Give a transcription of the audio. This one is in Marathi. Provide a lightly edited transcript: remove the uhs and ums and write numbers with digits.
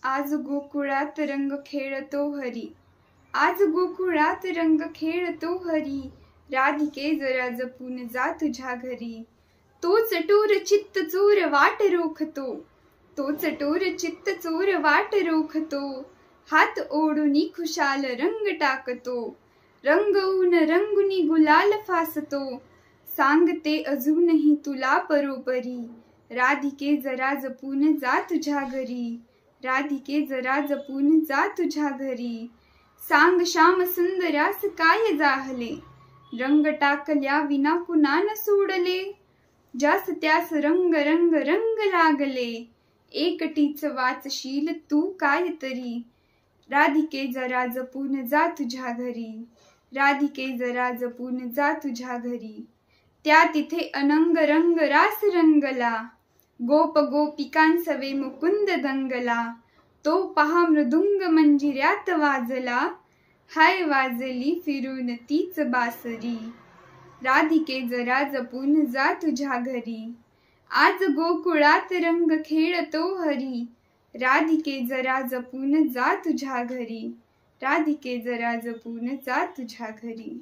आज गोकुळात रंग खेळतो हरी, आज गोकुळात रंग खेळतो हरी, राधिके जरा जपून जा तुझ्या घरी. तो चटूर चित्त चोर वाट रोखतो, तो चटूर चित्त चोर वाट रोखतो, हात ओढुनी खुशाल रंग टाकतो, रंगवून रंगुनी गुलाल फासतो. सांगते अजूनही तुला परोपरी, राधिके जरा जपून जा तुझ्या घरी, राधिके जरा जपून जा तुझ्या घरी. सांग श्याम सुंदरास काय जाहले, रंग टाकल्या विना कुणा न सोडले, ज्यास त्यास रंग रंग रंग लागले, एकटीच वाचशील तू काय तरी, राधिके जरा जपून जा तुझ्या घरी, राधिके जरा जपून जा तुझ्या घरी. त्या तिथे अनंग रंग रास रंगला, गोप गोपिकांसवे मुकुंद दंगला, तो पहा मृदुंग मंजिऱ्यात वाजला, हाय वाजली फिरून तीच बासरी. राधिके जरा जपून जा तुझ्या घरी, आज गोकुळात रंग खेळतो हरी, राधिके जरा जपून जा तुझ्या घरी, राधिके जरा जपून जा तुझ्या घरी.